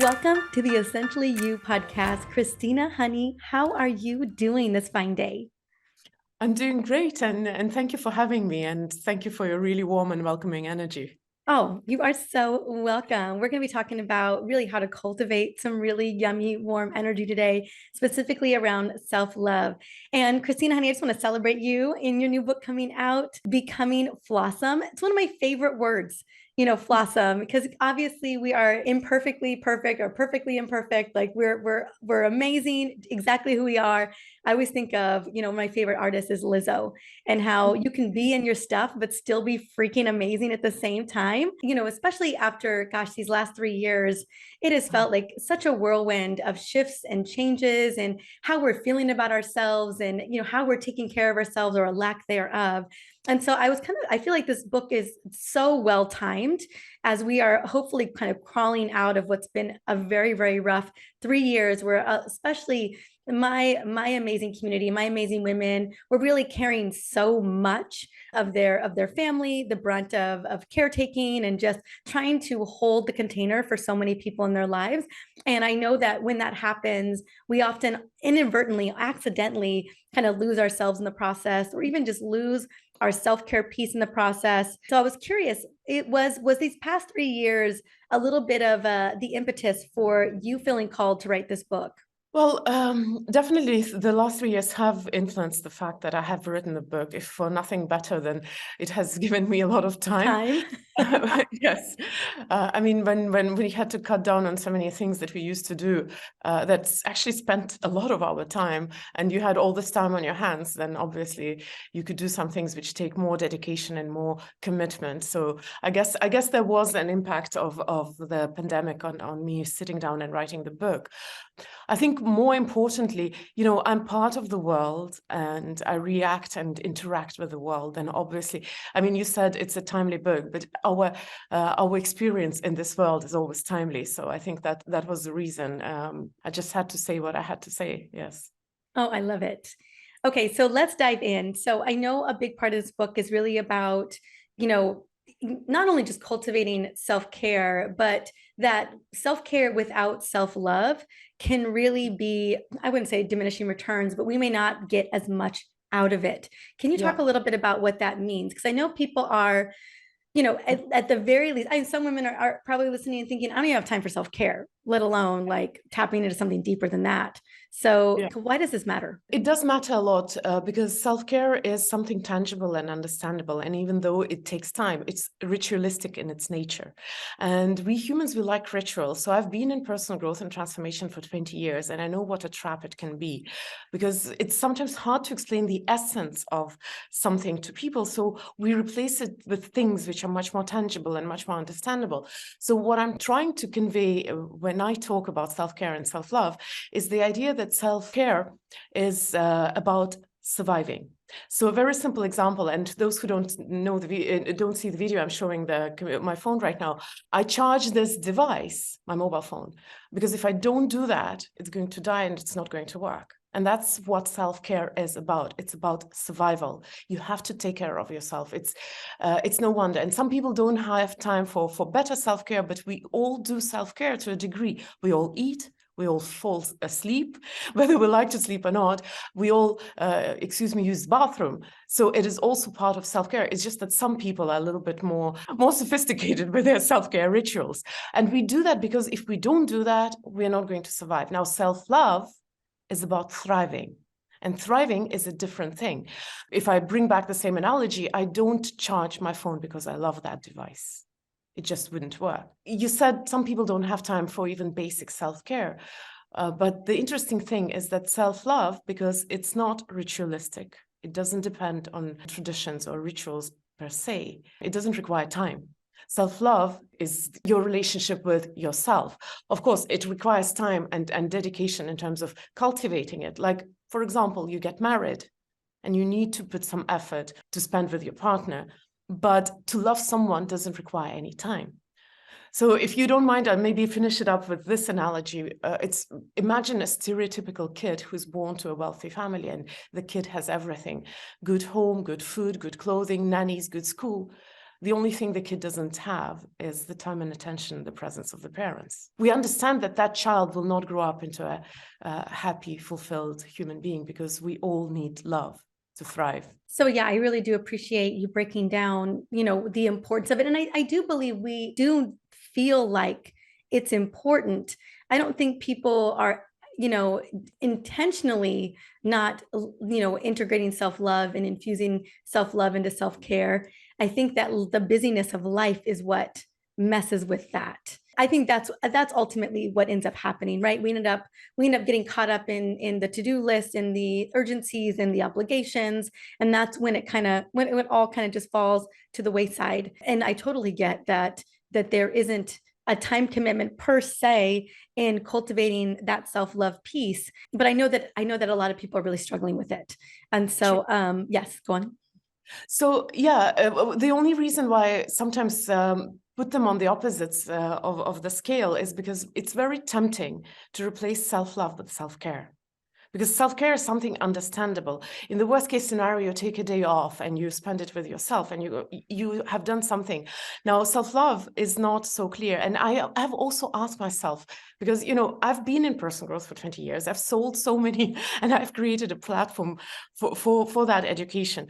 Welcome to the Essentially You podcast. Kristina, honey, how are you doing this fine day? I'm doing great, and thank you for having me, and thank you for your really warm and welcoming energy. Oh, you are so welcome. We're going to be talking about really how to cultivate some really yummy, warm energy today, specifically around self-love. And Kristina, honey, I just want to celebrate you in your new book coming out, Becoming Flawesome. It's one of my favorite words, flawesome, because obviously we are imperfectly perfect or perfectly imperfect. Like we're amazing, exactly who we are. I always think of, my favorite artist is Lizzo and how you can be in your stuff, but still be freaking amazing at the same time. Especially after, gosh, these last 3 years, it has felt like such a whirlwind of shifts and changes and how we're feeling about ourselves and, how we're taking care of ourselves or a lack thereof. And so I feel like this book is so well timed as we are hopefully kind of crawling out of what's been a very, very rough 3 years where especially my amazing community, my amazing women, were really carrying so much of their family, the brunt of caretaking and just trying to hold the container for so many people in their lives. And I know that when that happens, we often inadvertently, accidentally kind of lose ourselves in the process, or even just lose our self-care piece in the process. So I was curious, it was these past 3 years a little bit of the impetus for you feeling called to write this book? Well, definitely the last 3 years have influenced the fact that I have written a book, if for nothing better than it has given me a lot of time. Time. Yes. I mean, when we had to cut down on so many things that we used to do, that's actually spent a lot of our time, and you had all this time on your hands, then obviously you could do some things which take more dedication and more commitment. So I guess there was an impact of the pandemic on me sitting down and writing the book. I think more importantly, I'm part of the world and I react and interact with the world. And obviously, I mean, you said it's a timely book, but our experience in this world is always timely. So I think that was the reason. I just had to say what I had to say. Yes. Oh, I love it. Okay, so let's dive in. So I know a big part of this book is really about, you know, not only just cultivating self-care, but that self-care without self-love can really be, I wouldn't say diminishing returns, but we may not get as much out of it. Can you talk Yeah. a little bit about what that means? Because I know people are, at the very least, some women are probably listening and thinking, I don't even have time for self-care, let alone like tapping into something deeper than that. So Yeah. why does this matter? It does matter a lot because self-care is something tangible and understandable. And even though it takes time, it's ritualistic in its nature. And we humans, we like rituals. So I've been in personal growth and transformation for 20 years, and I know what a trap it can be because it's sometimes hard to explain the essence of something to people. So we replace it with things which are much more tangible and much more understandable. So what I'm trying to convey when I talk about self-care and self-love is the idea that self-care is about surviving. So a very simple example, and those who don't know don't see the video, I'm showing my phone right now. I charge this device, my mobile phone, because if I don't do that, it's going to die and it's not going to work. And that's what self-care is about. It's about survival. You have to take care of yourself. It's no wonder. And some people don't have time for better self-care, but we all do self-care to a degree. We all eat. We all fall asleep, whether we like to sleep or not. We all, use the bathroom. So it is also part of self-care. It's just that some people are a little bit more sophisticated with their self-care rituals. And we do that because if we don't do that, we're not going to survive. Now, self-love is about thriving. And thriving is a different thing. If I bring back the same analogy, I don't charge my phone because I love that device. It just wouldn't work. You said some people don't have time for even basic self-care. But the interesting thing is that self-love, because it's not ritualistic, it doesn't depend on traditions or rituals per se. It doesn't require time. Self-love is your relationship with yourself. Of course, it requires time and dedication in terms of cultivating it. Like, for example, you get married and you need to put some effort to spend with your partner. But to love someone doesn't require any time. So if you don't mind, I'll maybe finish it up with this analogy. Imagine a stereotypical kid who's born to a wealthy family and the kid has everything: good home, good food, good clothing, nannies, good school. The only thing the kid doesn't have is the time and attention in the presence of the parents. We understand that that child will not grow up into a happy, fulfilled human being, because we all need love to thrive. So yeah, I really do appreciate you breaking down, the importance of it. And I do believe we do feel like it's important. I don't think people are, intentionally not, integrating self-love and infusing self-love into self-care. I think that the busyness of life is what messes with that. I think that's ultimately what ends up happening, right? We end up getting caught up in the to-do list and the urgencies and the obligations, and that's when it all kind of just falls to the wayside. And I totally get that there isn't a time commitment per se in cultivating that self-love piece, but I know that a lot of people are really struggling with it. And so yes, go on. So yeah, the only reason why sometimes put them on the opposites of the scale is because it's very tempting to replace self-love with self-care. Because self-care is something understandable. In the worst case scenario, take a day off and you spend it with yourself and you have done something. Now, self-love is not so clear. And I have also asked myself, because, I've been in personal growth for 20 years. I've sold so many, and I've created a platform for that education.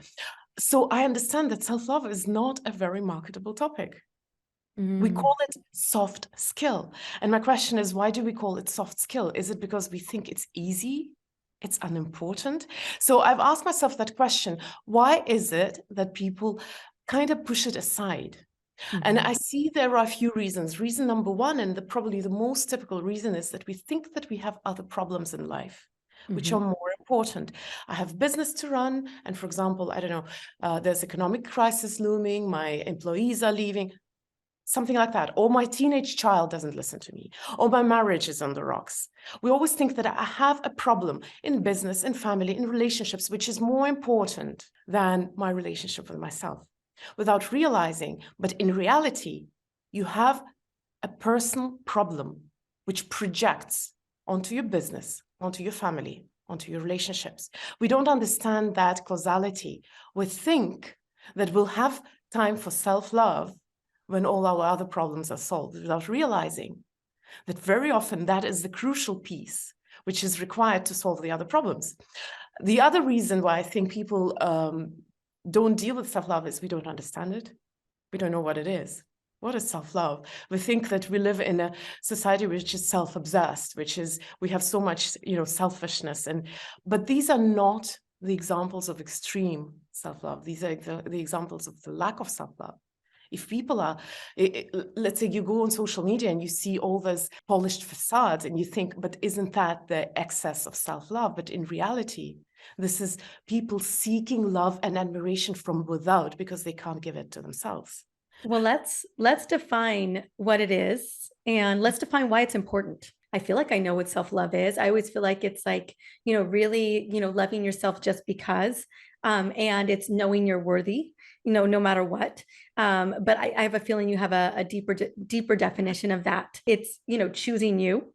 So I understand that self-love is not a very marketable topic. We call it soft skill. And my question is, why do we call it soft skill? Is it because we think it's easy? It's unimportant? So I've asked myself that question. Why is it that people kind of push it aside? And I see there are a few reasons. Reason number one, and probably the most typical reason, is that we think that we have other problems in life which are more important. I have business to run. And for example, I don't know, there's economic crisis looming. My employees are leaving. Something like that. Or my teenage child doesn't listen to me. Or my marriage is on the rocks. We always think that I have a problem in business, in family, in relationships, which is more important than my relationship with myself. Without realizing, but in reality, you have a personal problem which projects onto your business, onto your family, onto your relationships. We don't understand that causality. We think that we'll have time for self-love when all our other problems are solved, without realizing that very often that is the crucial piece which is required to solve the other problems. The other reason why I think people don't deal with self-love is we don't understand it. We don't know what it is. What is self-love? We think that we live in a society which is self-obsessed, which is, we have so much, selfishness. But these are not the examples of extreme self-love. These are the examples of the lack of self-love. If people are, let's say you go on social media and you see all those polished facades and you think, but isn't that the excess of self-love? But in reality, this is people seeking love and admiration from without because they can't give it to themselves. Well, let's define what it is, and let's define why it's important. I feel like I know what self-love is. I always feel like it's like, really, loving yourself just because, and it's knowing you're worthy, no matter what. But I have a feeling you have a deeper definition of that. It's, choosing you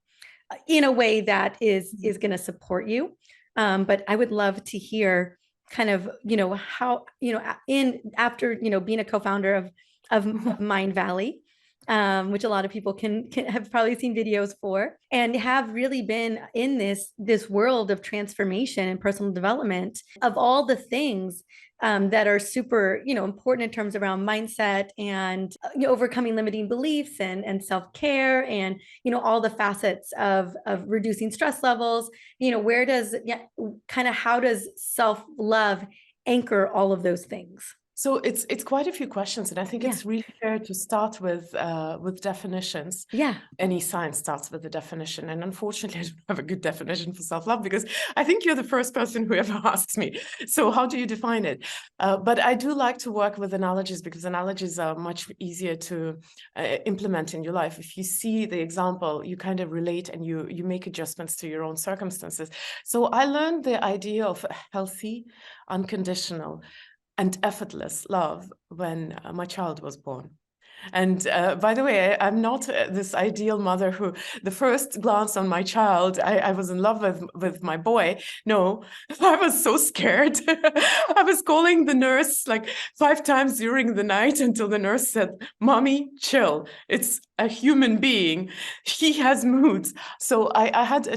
in a way that is going to support you. But I would love to hear kind of, how, in after, being a co-founder of Mind Valley, which a lot of people can have probably seen videos for, and have really been in this world of transformation and personal development, of all the things that are super, important in terms around mindset and overcoming limiting beliefs and self-care and, all the facets of reducing stress levels. Where does, how does self-love anchor all of those things? So it's quite a few questions, and I think it's really fair to start with definitions. Yeah. Any science starts with a definition, and unfortunately, I don't have a good definition for self-love because I think you're the first person who ever asks me. So how do you define it? But I do like to work with analogies because analogies are much easier to implement in your life. If you see the example, you kind of relate and you make adjustments to your own circumstances. So I learned the idea of a healthy, unconditional, and effortless love when my child was born. And by the way, I'm not this ideal mother who, the first glance on my child, I was in love with my boy. No, I was so scared. I was calling the nurse like 5 times during the night until the nurse said, "Mommy, chill. It's a human being. He has moods." So I had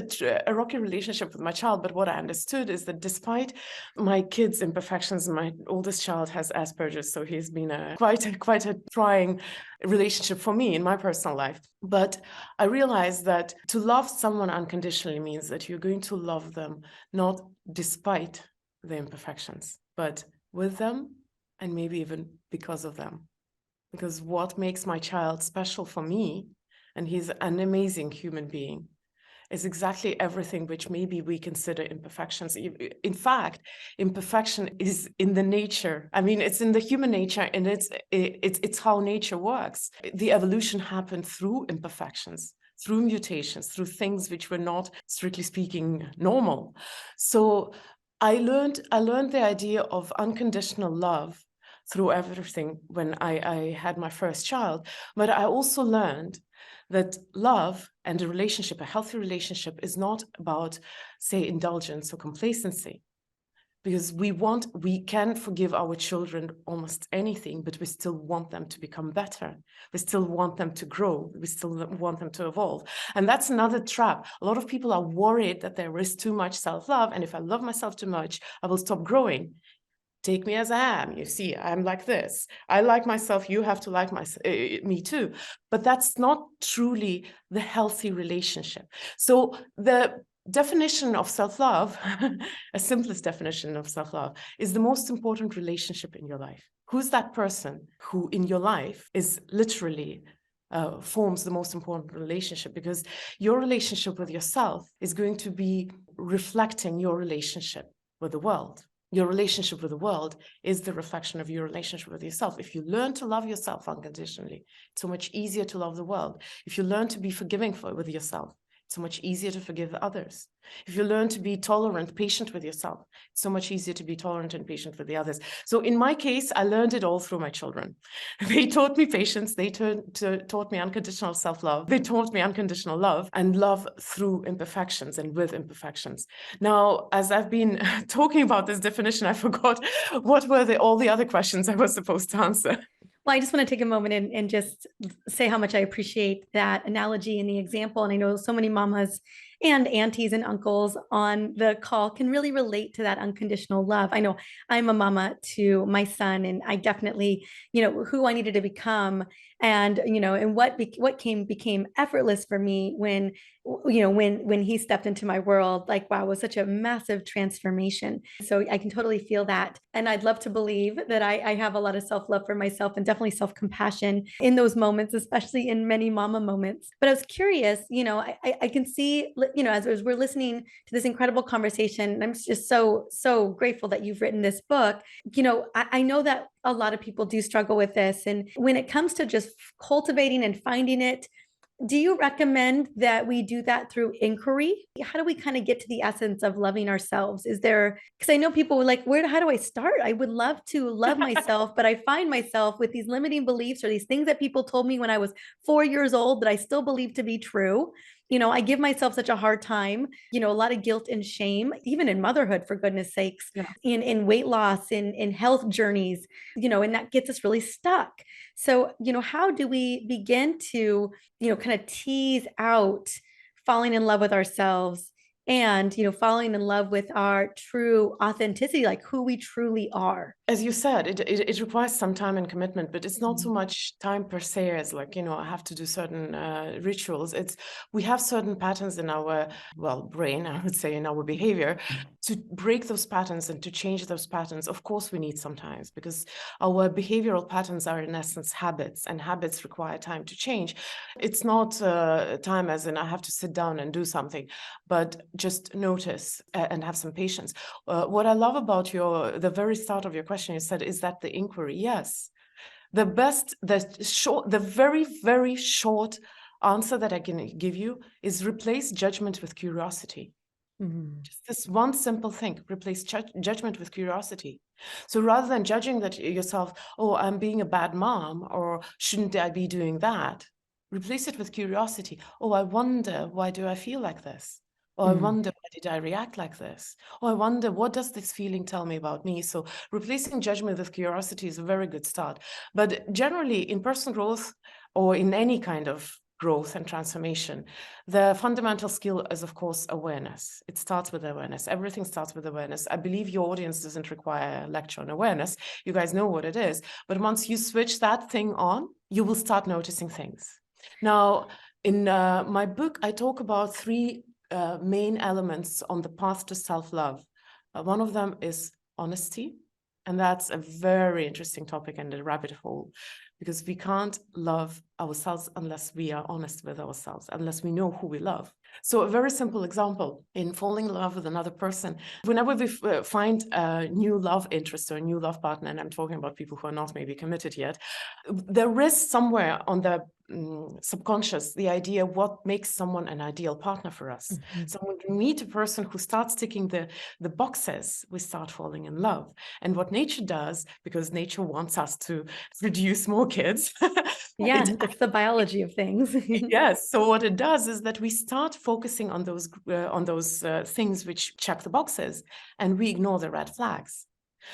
a rocky relationship with my child, but what I understood is that despite my kids' imperfections, my oldest child has Asperger's, so he's been quite a trying relationship for me in my personal life. But I realized that to love someone unconditionally means that you're going to love them not despite the imperfections, but with them and maybe even because of them. Because what makes my child special for me, and he's an amazing human being, is exactly everything which maybe we consider imperfections. In fact, imperfection is in the nature. I mean, it's in the human nature, and it's how nature works. The evolution happened through imperfections, through mutations, through things which were not, strictly speaking, normal. So I learned the idea of unconditional love through everything when I had my first child, but I also learned that love and a relationship, a healthy relationship, is not about, say, indulgence or complacency. Because we can forgive our children almost anything, but we still want them to become better. We still want them to grow. We still want them to evolve. And that's another trap. A lot of people are worried that there is too much self-love. And if I love myself too much, I will stop growing. Take me as I am. You see, I'm like this. I like myself. You have to like me too. But that's not truly the healthy relationship. So the definition of self-love, a simplest definition of self-love, is the most important relationship in your life. Who's that person who in your life is literally forms the most important relationship? Because your relationship with yourself is going to be reflecting your relationship with the world. Your relationship with the world is the reflection of your relationship with yourself. If you learn to love yourself unconditionally, it's so much easier to love the world. If you learn to be forgiving with yourself, it's so much easier to forgive others. If you learn to be tolerant, patient with yourself, it's so much easier to be tolerant and patient with the others. So in my case, I learned it all through my children. They taught me patience. They taught me unconditional self-love. They taught me unconditional love and love through imperfections and with imperfections. Now, as I've been talking about this definition, I forgot what were all the other questions I was supposed to answer. Well, I just want to take a moment and just say how much I appreciate that analogy and the example. And I know so many mamas and aunties and uncles on the call can really relate to that unconditional love. I know I'm a mama to my son, and I definitely, who I needed to become, and and what became effortless for me when he stepped into my world. Like, wow, it was such a massive transformation. So I can totally feel that, and I'd love to believe that I have a lot of self-love for myself, and definitely self-compassion in those moments, especially in many mama moments. But I was curious, I can see, as we're listening to this incredible conversation, and I'm just so grateful that you've written this book. I know that a lot of people do struggle with this, and when it comes to just cultivating and finding it, do you recommend that we do that through inquiry? How do we kind of get to the essence of loving ourselves? Is there, because I know people were like, how do I start? I would love to love myself, but I find myself with these limiting beliefs or these things that people told me when I was 4 years old that I still believe to be true. I give myself such a hard time, a lot of guilt and shame, even in motherhood, for goodness sakes, Yeah. in weight loss, in health journeys, and that gets us really stuck. So, how do we begin to, kind of tease out falling in love with ourselves and, falling in love with our true authenticity, like who we truly are? As you said, it requires some time and commitment, but it's not so much time per se as like, I have to do certain rituals. We have certain patterns in our, brain, I would say, in our behavior. To break those patterns and to change those patterns, of course, we need some time, because our behavioral patterns are in essence habits, and habits require time to change. It's not time as in I have to sit down and do something, but just notice and have some patience. What I love about the very start of your question, you said, is that the inquiry? Yes. The very, very short answer that I can give you is replace judgment with curiosity. Just this one simple thing, replace judgment with curiosity. So rather than judging that yourself, oh, I'm being a bad mom, or shouldn't I be doing that? Replace it with curiosity. Oh, I wonder, why do I feel like this? Or I wonder, why did I react like this? Or I wonder, what does this feeling tell me about me? So replacing judgment with curiosity is a very good start. But generally, in personal growth or in any kind of growth and transformation, the fundamental skill is, of course, awareness. It starts with awareness. Everything starts with awareness. I believe your audience doesn't require a lecture on awareness. You guys know what it is. But once you switch that thing on, you will start noticing things. Now, in my book, I talk about three main elements on the path to self-love. One of them is honesty. And that's a very interesting topic and a rabbit hole, because we can't love ourselves unless we are honest with ourselves, unless we know who we love. So a very simple example, in falling in love with another person, whenever we find a new love interest or a new love partner, and I'm talking about people who are not maybe committed yet, there is somewhere on the subconscious the idea what makes someone an ideal partner for us. So when we meet a person who starts ticking the boxes, we start falling in love. And what nature does, because nature wants us to produce more kids, Yeah, that's the biology of things. yes. So what it does is that we start focusing on those things which check the boxes, and we ignore the red flags.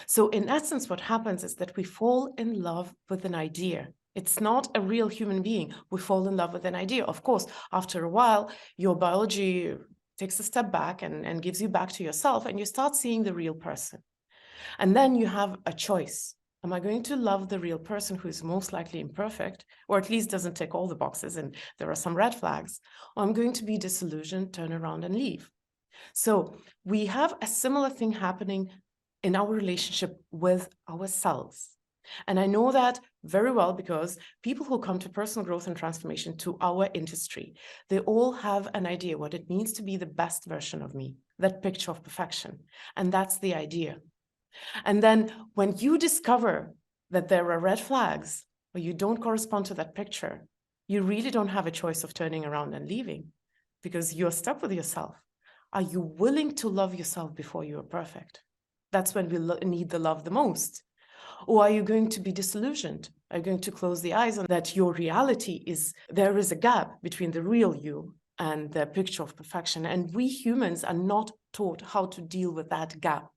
So in essence, what happens is that we fall in love with an idea. It's not a real human being. We fall in love with an idea. Of course, after a while, your biology takes a step back and gives you back to yourself, and you start seeing the real person. And then you have a choice. Am I going to love the real person who is most likely imperfect, or at least doesn't tick all the boxes and there are some red flags, or I'm going to be disillusioned, turn around and leave? So we have a similar thing happening in our relationship with ourselves. And I know that very well because people who come to personal growth and transformation to our industry, they all have an idea what it means to be the best version of me, that picture of perfection. And that's the idea. And then when you discover that there are red flags or you don't correspond to that picture, you really don't have a choice of turning around and leaving because you're stuck with yourself. Are you willing to love yourself before you are perfect? That's when we need the love the most. Or are you going to be disillusioned? Are you going to close the eyes on that your reality is, there is a gap between the real you and the picture of perfection. And we humans are not taught how to deal with that gap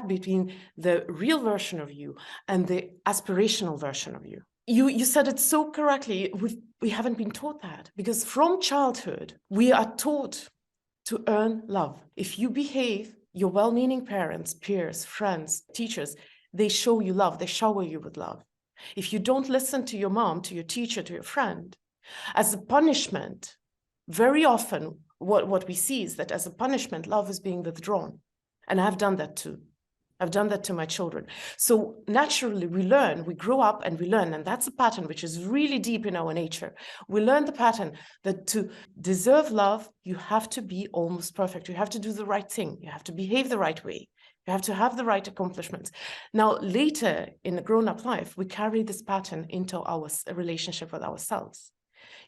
between the real version of you and the aspirational version of you. You said it so correctly. We haven't been taught that because from childhood, we are taught to earn love. If you behave, your well-meaning parents, peers, friends, teachers, they show you love, they shower you with love. If you don't listen to your mom, to your teacher, to your friend, as a punishment, very often what we see is that as a punishment, love is being withdrawn. And I've done that too. I've done that to my children. So naturally we learn, we grow up and we learn, and that's a pattern which is really deep in our nature. We learn the pattern that to deserve love, you have to be almost perfect. You have to do the right thing. You have to behave the right way. You have to have the right accomplishments. Now, later in a grown-up life, we carry this pattern into our relationship with ourselves.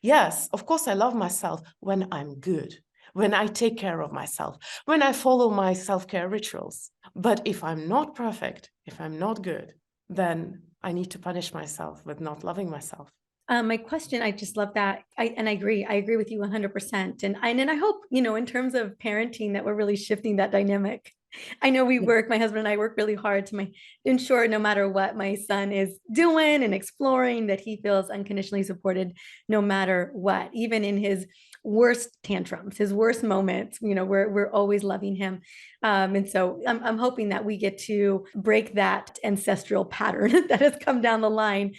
Yes, of course, I love myself when I'm good, when I take care of myself, when I follow my self-care rituals. But if I'm not perfect, if I'm not good, then I need to punish myself with not loving myself. My question, I just love that. I agree with you 100%. And I hope, in terms of parenting that we're really shifting that dynamic. I know my husband and I work really hard to ensure no matter what my son is doing and exploring, that he feels unconditionally supported no matter what, even in his worst tantrums, his worst moments, we're always loving him. And so I'm hoping that we get to break that ancestral pattern that has come down the line.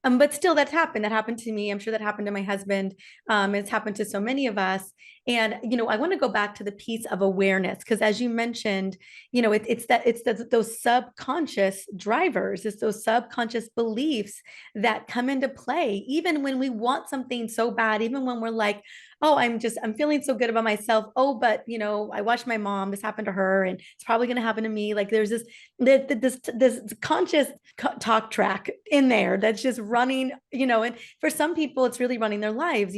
But still, that's happened. That happened to me. I'm sure that happened to my husband. It's happened to so many of us. And, I want to go back to the piece of awareness, because as you mentioned, those subconscious drivers, it's those subconscious beliefs that come into play, even when we want something so bad, even when we're like, oh, I'm feeling so good about myself. Oh, but I watched my mom, this happened to her, and it's probably going to happen to me. Like there's this conscious talk track in there that's just running, and for some people it's really running their lives.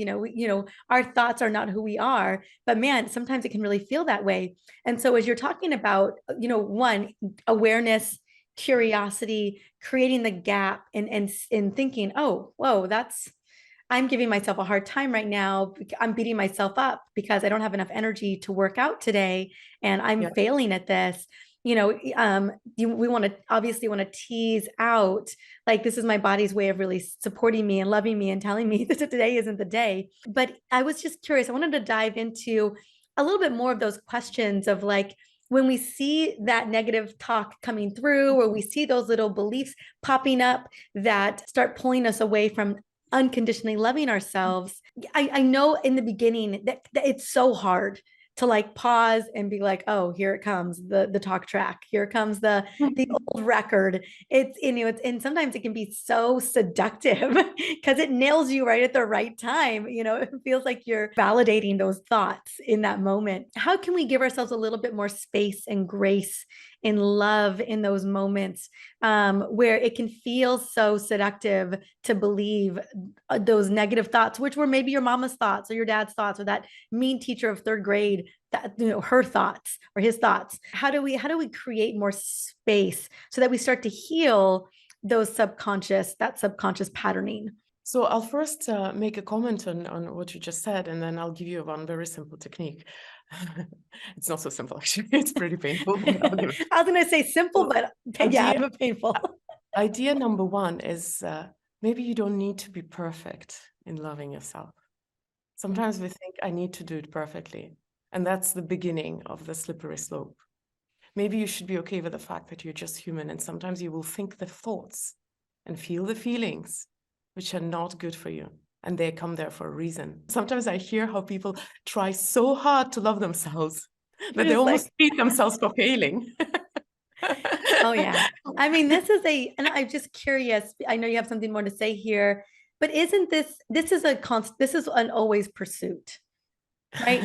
Our thoughts are not who we are, but man, sometimes it can really feel that way. And so as you're talking about, one, awareness, curiosity, creating the gap, and thinking, oh, whoa, I'm giving myself a hard time right now. I'm beating myself up because I don't have enough energy to work out today, and I'm Yeah. failing at this. We obviously want to tease out, like, this is my body's way of really supporting me and loving me and telling me that today isn't the day. But I was just curious. I wanted to dive into a little bit more of those questions of, like, when we see that negative talk coming through, or we see those little beliefs popping up that start pulling us away from unconditionally loving ourselves. I know in the beginning that it's so hard to, like, pause and be like, oh, here it comes, the talk track, here comes the old record. And sometimes it can be so seductive because it nails you right at the right time. It feels like you're validating those thoughts in that moment. How can we give ourselves a little bit more space and grace and love in those moments, where it can feel so seductive to believe those negative thoughts, which were maybe your mama's thoughts or your dad's thoughts or that mean teacher of third grade, that, her thoughts or his thoughts? How do we create more space so that we start to heal that subconscious patterning? So I'll first make a comment on what you just said, and then I'll give you one very simple technique. It's not so simple, actually. It's pretty painful. I was going to say simple, So but yeah, idea, but painful. idea number one is maybe you don't need to be perfect in loving yourself. Sometimes we think, I need to do it perfectly. And that's the beginning of the slippery slope. Maybe you should be okay with the fact that you're just human, and sometimes you will think the thoughts and feel the feelings which are not good for you, and they come there for a reason. Sometimes I hear how people try so hard to love themselves that they Just almost like, hate themselves for failing. oh yeah. I mean, and I'm just curious. I know you have something more to say here, but isn't this is an always pursuit, right?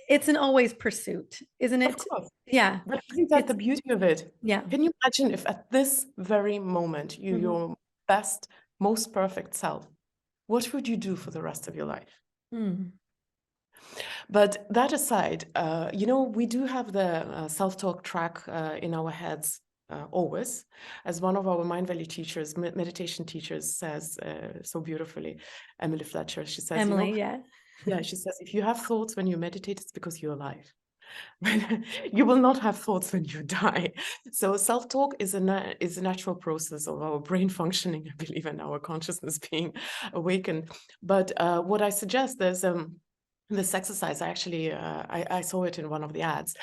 It's an always pursuit, isn't Of it? course. Yeah. But isn't that It's, the beauty of it? yeah. Can you imagine if at this very moment you're Mhm. your best, most perfect self? What would you do for the rest of your life? Mm. But that aside, we do have the self-talk track in our heads always. As one of our mind value teachers, meditation teachers says so beautifully, Emily Fletcher, she says, Emily, yeah. yeah, she says, if you have thoughts when you meditate, it's because you're alive. You will not have thoughts when you die. So self-talk is a natural process of our brain functioning, I believe, and our consciousness being awakened. But what I suggest is this exercise. Actually, I saw it in one of the ads,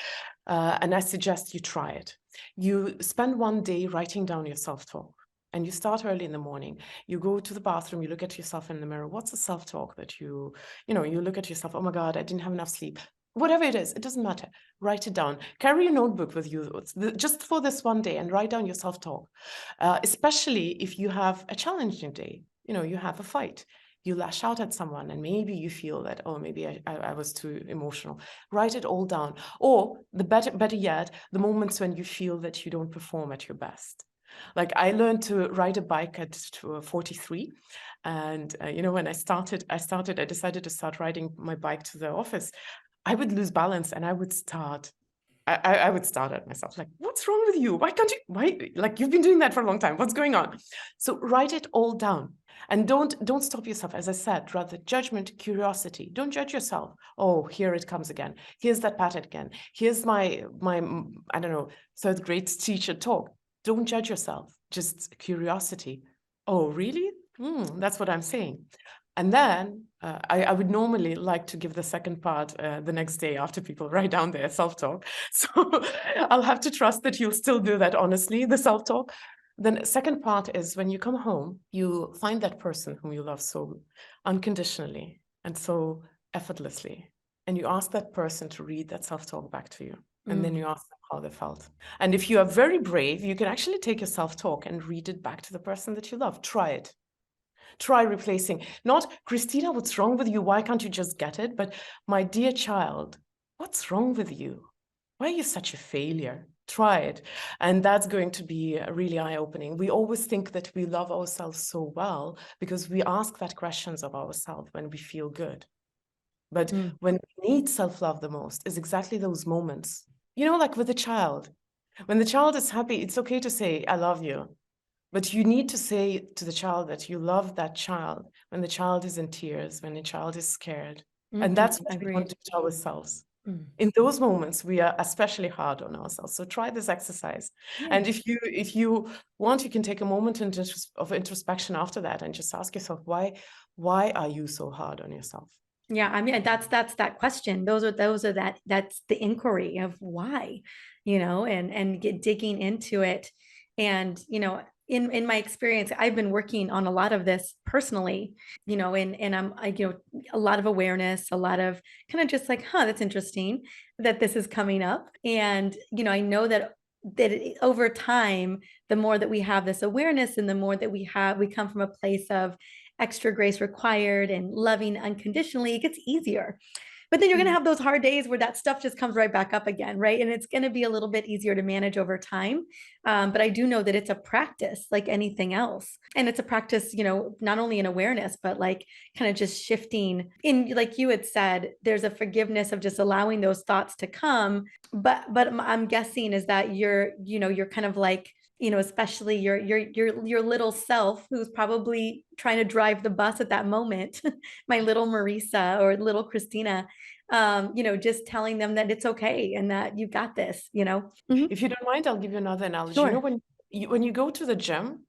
and I suggest you try it. You spend one day writing down your self-talk. And you start early in the morning. You go to the bathroom, you look at yourself in the mirror. What's the self-talk that you look at yourself, oh my God, I didn't have enough sleep. Whatever it is, it doesn't matter. Write it down. Carry a notebook with you just for this one day and write down your self-talk, especially if you have a challenging day. You have a fight. You lash out at someone and maybe you feel that, oh, maybe I was too emotional. Write it all down. Or the better yet, the moments when you feel that you don't perform at your best. Like I learned to ride a bike at 43. And, when I decided to start riding my bike to the office. I would lose balance and I would start at myself, like, what's wrong with you? Like, you've been doing that for a long time. What's going on? So write it all down. And don't stop yourself. As I said, rather judgment, curiosity. Don't judge yourself. Oh, here it comes again. Here's that pattern again. Here's my I don't know, third grade teacher talk. Don't judge yourself. Just curiosity. Oh, really? That's what I'm saying. And then I would normally like to give the second part the next day after people write down their self-talk. So I'll have to trust that you'll still do that honestly, the self-talk. Then second part is when you come home, you find that person whom you love so unconditionally and so effortlessly. And you ask that person to read that self-talk back to you. And then you ask them how they felt. And if you are very brave, you can actually take your self-talk and read it back to the person that you love. Try it. Try replacing, not, Kristina, what's wrong with you? Why can't you just get it? But my dear child, what's wrong with you? Why are you such a failure? Try it. And that's going to be really eye-opening. We always think that we love ourselves so well because we ask that questions of ourselves when we feel good. But when we need self-love the most is exactly those moments. You know, like with a child. When the child is happy, it's okay to say, I love you. But you need to say to the child that you love that child when the child is in tears, when the child is scared. And that's what we want to do to ourselves. In those moments, we are especially hard on ourselves. So try this exercise. Yeah. And if you want, you can take a moment of introspection after that and just ask yourself, why are you so hard on yourself? Yeah, I mean, that's that question. That's the inquiry of why, and digging into it. And, in my experience, I've been working on a lot of this personally, and a lot of awareness, a lot of kind of just like, that's interesting that this is coming up. And, I know that over time, the more that we have this awareness and the more that we come from a place of extra grace required and loving unconditionally, it gets easier. But then you're going to have those hard days where that stuff just comes right back up again, right? And it's going to be a little bit easier to manage over time. But I do know that it's a practice like anything else. And it's a practice, not only in awareness, but like kind of just shifting in, like you had said, there's a forgiveness of just allowing those thoughts to come. But I'm guessing is that you're kind of like, especially your little self who's probably trying to drive the bus at that moment, my little Mariza or little Kristina, just telling them that it's okay and that you got this, If you don't mind, I'll give you another analogy. Sure. You know, when you go to the gym,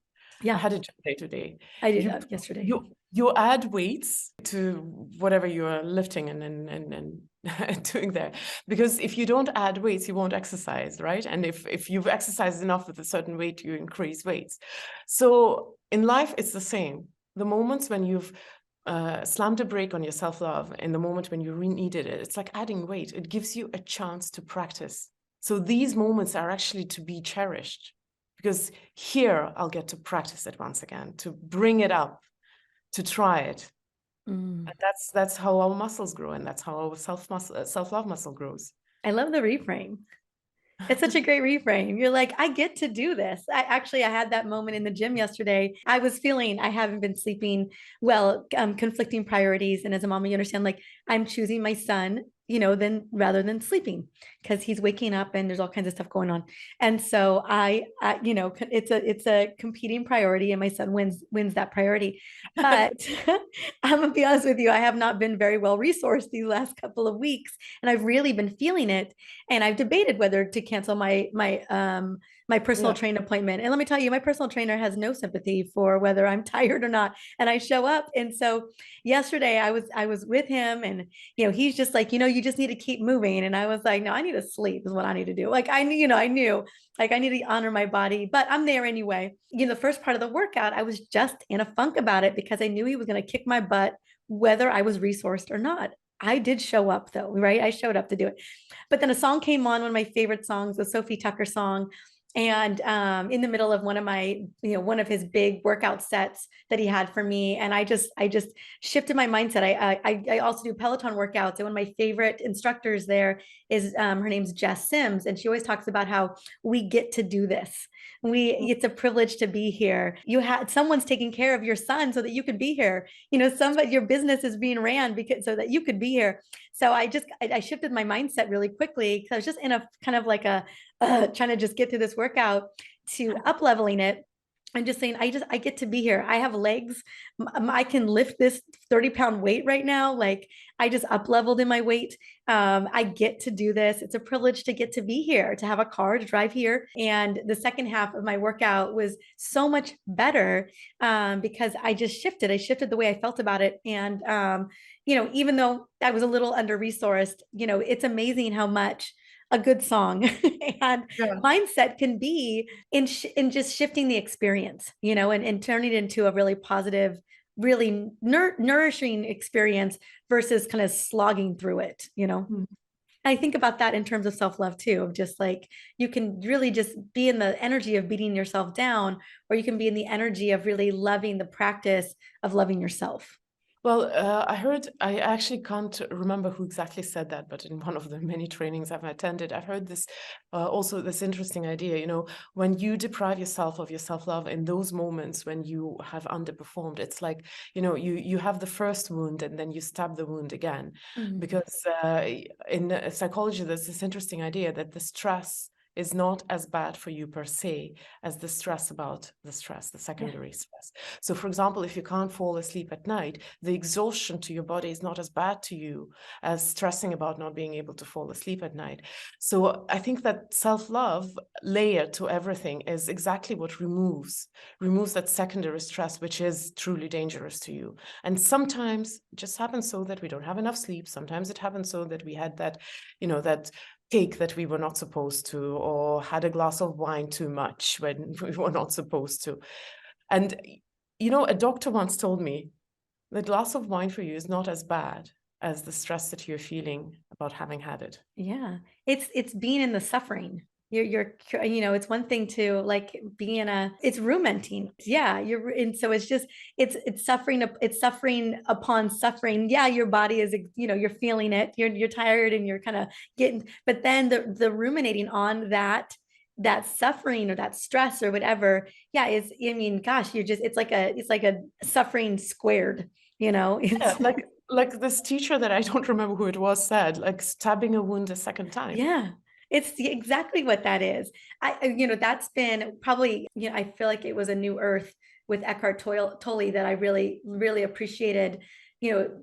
Yeah. I had a gym day today. I did that yesterday. You add weights to whatever you are lifting and doing there. Because if you don't add weights, you won't exercise, right? And if you've exercised enough with a certain weight, you increase weights. So in life, it's the same. The moments when you've slammed a brake on your self-love, in the moment when you really needed it, it's like adding weight. It gives you a chance to practice. So these moments are actually to be cherished. Because here I'll get to practice it once again, to bring it up, to try it. And that's how our muscles grow, and that's how our self-love muscle grows. I love the reframe. It's such a great reframe. You're like, I get to do this. I had that moment in the gym yesterday. I was feeling I haven't been sleeping well, conflicting priorities. And as a mom, you understand, like I'm choosing my son, then rather than sleeping because he's waking up and there's all kinds of stuff going on. And so it's a competing priority and my son wins that priority. But I'm gonna be honest with you, I have not been very well resourced these last couple of weeks and I've really been feeling it. And I've debated whether to cancel my personal trainer appointment. And let me tell you, my personal trainer has no sympathy for whether I'm tired or not. And I show up. And so yesterday I was with him and, he's just like, you just need to keep moving. And I was like, no, I need to sleep is what I need to do. Like I knew like I need to honor my body, but I'm there anyway. The first part of the workout, I was just in a funk about it because I knew he was going to kick my butt, whether I was resourced or not. I did show up though, right? I showed up to do it. But then a song came on, one of my favorite songs, the Sophie Tucker song. And in the middle of one of his big workout sets that he had for me, and I just shifted my mindset. I also do Peloton workouts, and one of my favorite instructors there is her name's Jess Sims, and she always talks about how we get to do this. It's a privilege to be here. Someone's taking care of your son so that you could be here. Your business is being ran so that you could be here. So I shifted my mindset really quickly because I was just in a kind of like a trying to just get through this workout to up leveling it. I'm just saying, I get to be here. I have legs. I can lift this 30-pound weight right now. Like I just up leveled in my weight. I get to do this. It's a privilege to get to be here, to have a car to drive here. And the second half of my workout was so much better because I just shifted. I shifted the way I felt about it. And, even though I was a little under-resourced, it's amazing how much a good song and mindset can be in just shifting the experience, and turning it into a really positive, really nourishing experience versus kind of slogging through it. I think about that in terms of self-love too, of just like you can really just be in the energy of beating yourself down, or you can be in the energy of really loving the practice of loving yourself. Well, I actually can't remember who exactly said that, but in one of the many trainings I've attended, I've heard this also this interesting idea, when you deprive yourself of your self-love in those moments when you have underperformed, it's like, you have the first wound and then you stab the wound again. Mhm. Because in psychology, there's this interesting idea that the stress is not as bad for you per se as the stress about the stress, the Yeah. secondary stress. So, for example, if you can't fall asleep at night, the exhaustion to your body is not as bad to you as stressing about not being able to fall asleep at night. So I think that self-love layer to everything is exactly what removes that secondary stress, which is truly dangerous to you. And sometimes it just happens so that we don't have enough sleep. Sometimes it happens so that we had that, that cake that we were not supposed to, or had a glass of wine too much when we were not supposed to. And a doctor once told me, the glass of wine for you is not as bad as the stress that you're feeling about having had it. Yeah. It's being in the suffering. It's one thing to like be in it's rumenting. Yeah. And so it's just, it's suffering upon suffering. Yeah. Your body is, you're feeling it. You're tired and you're kind of getting, but then the ruminating on that suffering or that stress or whatever. Yeah. I mean, gosh, it's like a suffering squared, Yeah, it's, like this teacher that I don't remember who it was said, like stabbing a wound a second time. yeah, it's exactly what that is. That's been probably, I feel like it was a new earth with Tolle that I really, really appreciated,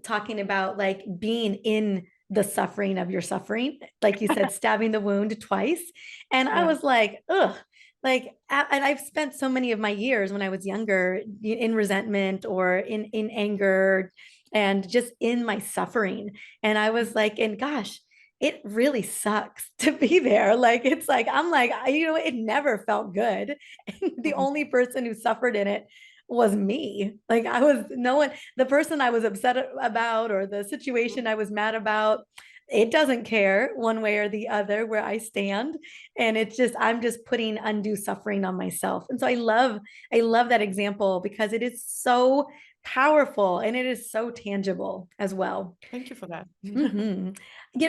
talking about like being in the suffering of your suffering. Like you said, stabbing the wound twice. And I Yeah. was like, ugh. And I've spent so many of my years when I was younger in resentment or in anger and just in my suffering. And I was like, and gosh, it really sucks to be there. Like, it's like, I'm like, it never felt good. And the Mhm. only person who suffered in it was me. Like, I was no one, the person I was upset about or the situation I was mad about, it doesn't care one way or the other where I stand. And it's just, I'm just putting undue suffering on myself. And so I love that example because it is so powerful and it is so tangible as well. Thank you for that. Mm-hmm.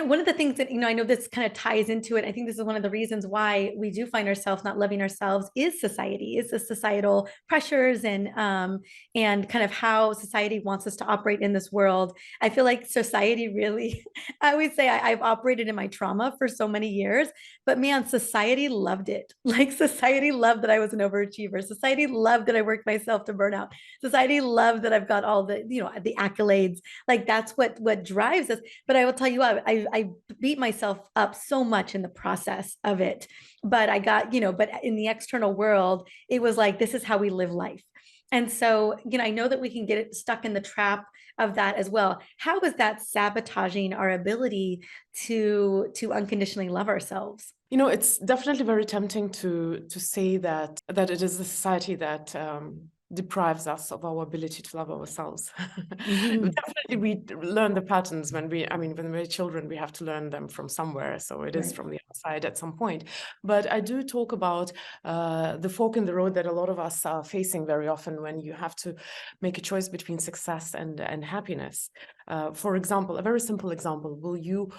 One of the things that, I know this kind of ties into it. I think this is one of the reasons why we do find ourselves not loving ourselves is society, is the societal pressures and kind of how society wants us to operate in this world. I feel like society really, I always say I've operated in my trauma for so many years, but man, society loved it. Like society loved that I was an overachiever. Society loved that I worked myself to burnout. Society loved that I've got all the accolades. Like that's what drives us. But I will tell you, I beat myself up so much in the process of it. But I got, but in the external world, it was like, this is how we live life. And so, I know that we can get stuck in the trap of that as well. How is that sabotaging our ability to unconditionally love ourselves? It's definitely very tempting to say that it is the society that deprives us of our ability to love ourselves. Mhm. Definitely, we learn the patterns when we're children, we have to learn them from somewhere. So it is Right. from the outside at some point. But I do talk about the fork in the road that a lot of us are facing very often when you have to make a choice between success and happiness. For example, a very simple example, will you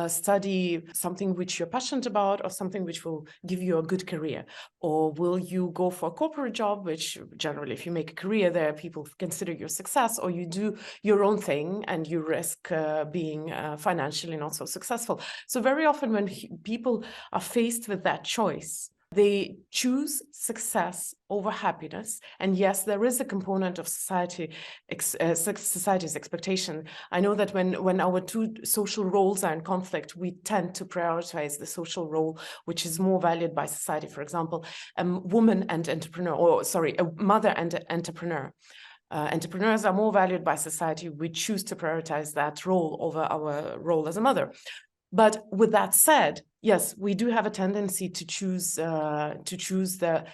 study something which you're passionate about or something which will give you a good career? Or will you go for a corporate job, which generally, if you make a career there, people consider your success, or you do your own thing and you risk being financially not so successful? So very often when people are faced with that choice, they choose success over happiness. And yes, there is a component of society's expectation. I know that when our two social roles are in conflict, we tend to prioritize the social role, which is more valued by society. For example, a woman and entrepreneur, or sorry, a mother and entrepreneur. Entrepreneurs are more valued by society. We choose to prioritize that role over our role as a mother. But with that said, yes, we do have a tendency to choose the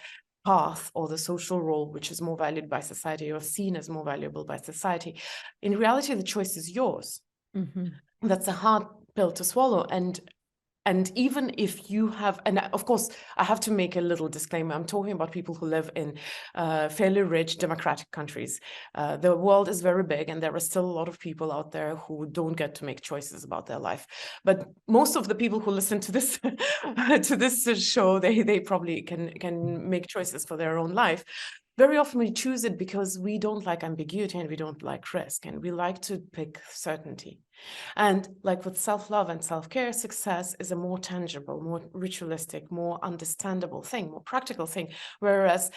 path or the social role which is more valued by society or seen as more valuable by society. In reality, the choice is yours. Mhm. That's a hard pill to swallow. And And even if you have, and of course, I have to make a little disclaimer. I'm talking about people who live in fairly rich democratic countries. The world is very big, and there are still a lot of people out there who don't get to make choices about their life. But most of the people who listen to this to this show, they probably can make choices for their own life. Very often we choose it because we don't like ambiguity and we don't like risk, and we like to pick certainty. And like with self-love and self-care, success is a more tangible, more ritualistic, more understandable thing, more practical thing. Whereas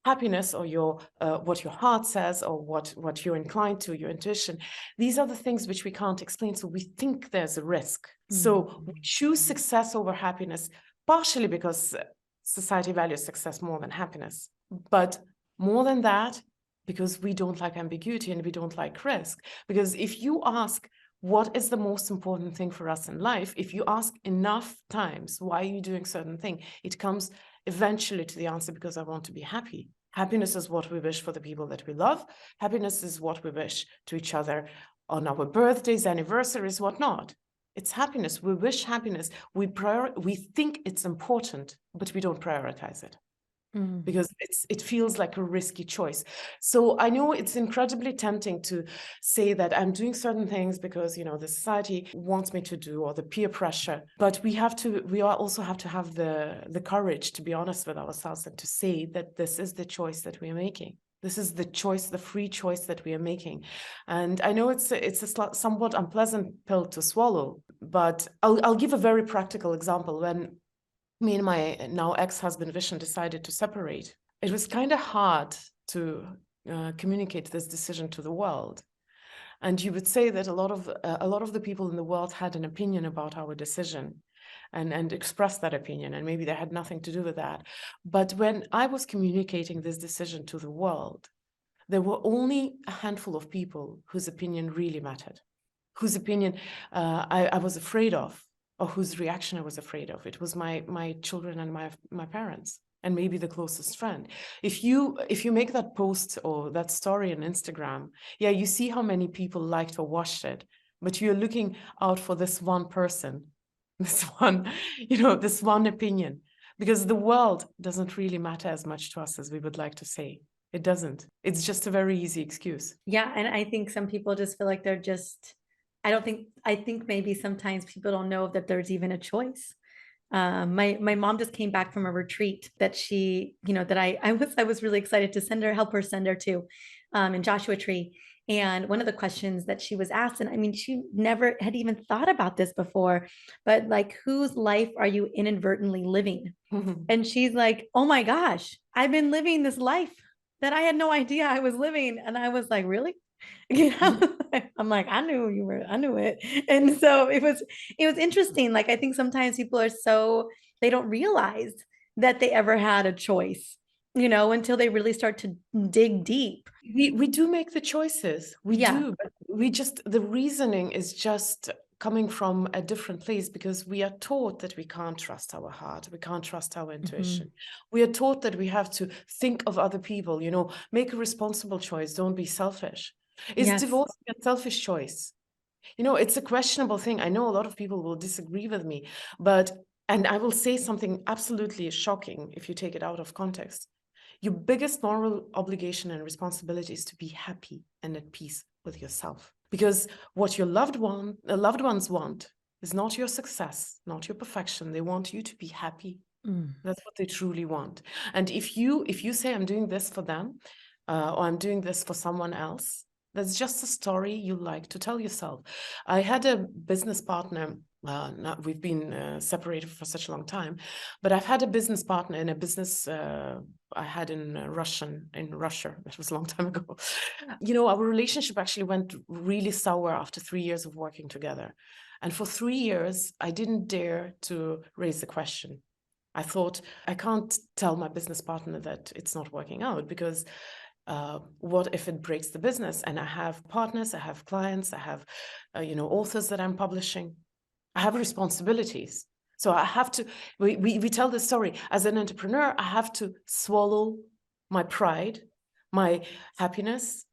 happiness, or your what your heart says, or what you're inclined to, your intuition, these are the things which we can't explain. So we think there's a risk. So we choose success over happiness, partially because society values success more than happiness. But more than that, because we don't like ambiguity and we don't like risk. Because if you ask, what is the most important thing for us in life? If you ask enough times, why are you doing certain thing? It comes eventually to the answer, because I want to be happy. Happiness is what we wish for the people that we love. Happiness is what we wish to each other on our birthdays, anniversaries, whatnot. It's happiness. We wish happiness. We think it's important, but we don't prioritize it. Because it feels like a risky choice. So I know it's incredibly tempting to say that I'm doing certain things because, you know, the society wants me to do, or the peer pressure. But we also have to have the courage to be honest with ourselves and to say that this is the choice that we are making. This is the choice, the free choice that we are making. And I know it's a somewhat unpleasant pill to swallow, but I'll give a very practical example. When me and my now ex-husband Vishen decided to separate, it was kind of hard to communicate this decision to the world. And you would say that a lot of the people in the world had an opinion about our decision and expressed that opinion, and maybe they had nothing to do with that. But when I was communicating this decision to the world, there were only a handful of people whose opinion really mattered, whose opinion I was afraid of, or whose reaction I was afraid of. It was my children and my parents, and maybe the closest friend. If you make that post or that story on Instagram, yeah, you see how many people liked or watched it, but you're looking out for this one person, this one opinion, because the world doesn't really matter as much to us as we would like to say. It doesn't. It's just a very easy excuse. Yeah, and I think some people just feel like they're just, I think maybe sometimes people don't know that there's even a choice. My mom just came back from a retreat that she, that I was really excited to help her send her to, in Joshua Tree. And one of the questions that she was asked, and I mean, she never had even thought about this before, but like, whose life are you inadvertently living? And she's like, oh my gosh, I've been living this life that I had no idea I was living. And I was like, really? I'm like, I knew it. And so it was interesting. Like, I think sometimes people are they don't realize that they ever had a choice, until they really start to dig deep. We do make the choices. We Yeah. do, but the reasoning is just coming from a different place, because we are taught that we can't trust our heart, we can't trust our intuition. We are taught that we have to think of other people, make a responsible choice, don't be selfish. Is Yes. divorce a selfish choice? It's a questionable thing. I know a lot of people will disagree with me, and I will say something absolutely shocking if you take it out of context. Your biggest moral obligation and responsibility is to be happy and at peace with yourself. Because what your loved ones want is not your success, not your perfection. They want you to be happy. That's what they truly want. And if you say, I'm doing this for them, or I'm doing this for someone else, that's just a story you like to tell yourself. I had a business partner. We've been separated for such a long time, but I've had a business partner in a business I had in Russia. That was a long time ago. Our relationship actually went really sour after 3 years of working together. And for 3 years, I didn't dare to raise the question. I thought, I can't tell my business partner that it's not working out, because what if it breaks the business? And I have partners, I have clients, I have, authors that I'm publishing. I have responsibilities. So I have to, we tell this story. As an entrepreneur, I have to swallow my pride, my happiness,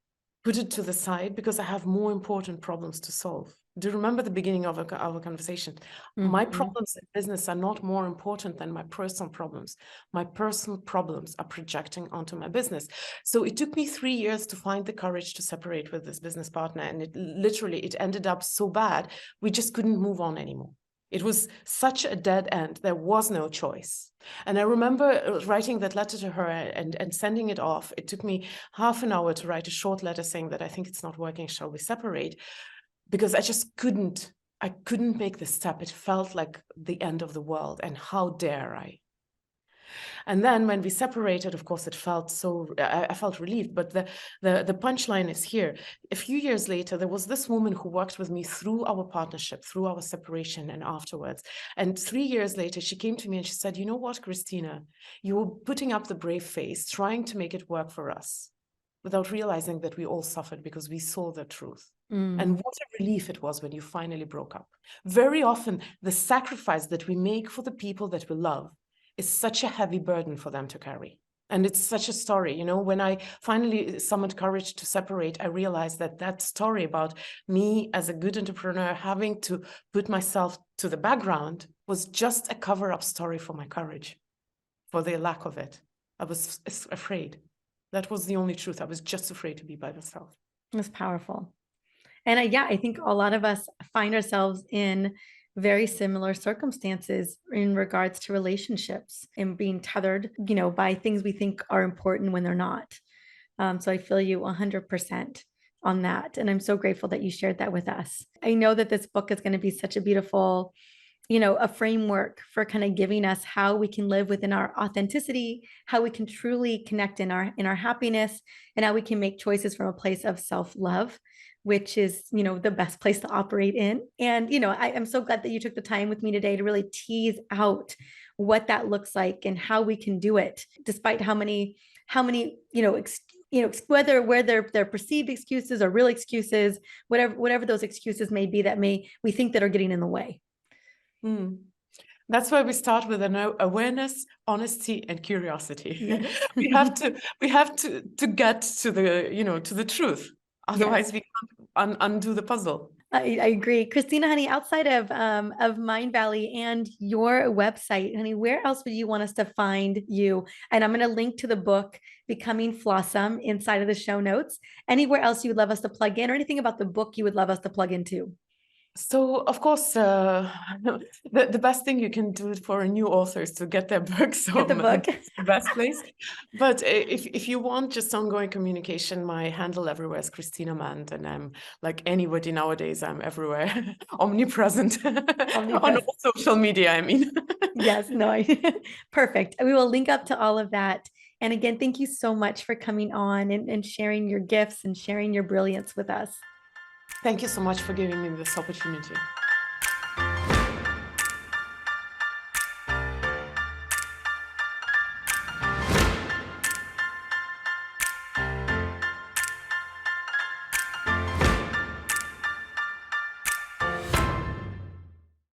put it to the side, because I have more important problems to solve. Do you remember the beginning of our conversation? My problems in business are not more important than my personal problems. My personal problems are projecting onto my business. So it took me 3 years to find the courage to separate with this business partner. And it ended up so bad, we just couldn't move on anymore. It was such a dead end. There was no choice. And I remember writing that letter to her and sending it off. It took me half an hour to write a short letter saying that I think it's not working. Shall we separate? Because I just couldn't make the step. It felt like the end of the world. And how dare I? And then when we separated, of course, it felt so, I felt relieved. But the punchline is here. A few years later, there was this woman who worked with me through our partnership, through our separation and afterwards. And 3 years later, she came to me and she said, you know what, Kristina, you were putting up the brave face, trying to make it work for us, without realizing that we all suffered because we saw the truth. And what a relief it was when you finally broke up. Very often, the sacrifice that we make for the people that we love is such a heavy burden for them to carry. And it's such a story, you know, when I finally summoned courage to separate, I realized that that story about me as a good entrepreneur having to put myself to the background was just a cover-up story for my courage, for the lack of it. I was afraid. That was the only truth. I was just afraid to be by myself. That's powerful. And I think a lot of us find ourselves in very similar circumstances in regards to relationships and being tethered, by things we think are important when they're not. So I feel you 100% on that. And I'm so grateful that you shared that with us. I know that this book is going to be such a beautiful, a framework for kind of giving us how we can live within our authenticity, how we can truly connect in our happiness, and how we can make choices from a place of self-love, which is, the best place to operate in. And, I'm so glad that you took the time with me today to really tease out what that looks like and how we can do it, despite how many, where they're perceived excuses or real excuses, whatever those excuses may be that we think that are getting in the way. That's why we start with an awareness, honesty, and curiosity. Yeah. we have to get to the truth. Otherwise, we can't undo the puzzle. I agree. Kristina, honey, outside of Mind Valley and your website, honey, where else would you want us to find you? And I'm going to link to the book, Becoming Flawesome, inside of the show notes. Anywhere else you would love us to plug in, or anything about the book you would love us to plug into? So, of course, the best thing you can do for a new author is to get their books. Get the book. It's the best place. But if you want just ongoing communication, my handle everywhere is Kristina Mand, and I'm like anybody nowadays. I'm everywhere, omnipresent. On all social media. I mean, yes, no, perfect. We will link up to all of that. And again, thank you so much for coming on and sharing your gifts and sharing your brilliance with us. Thank you so much for giving me this opportunity.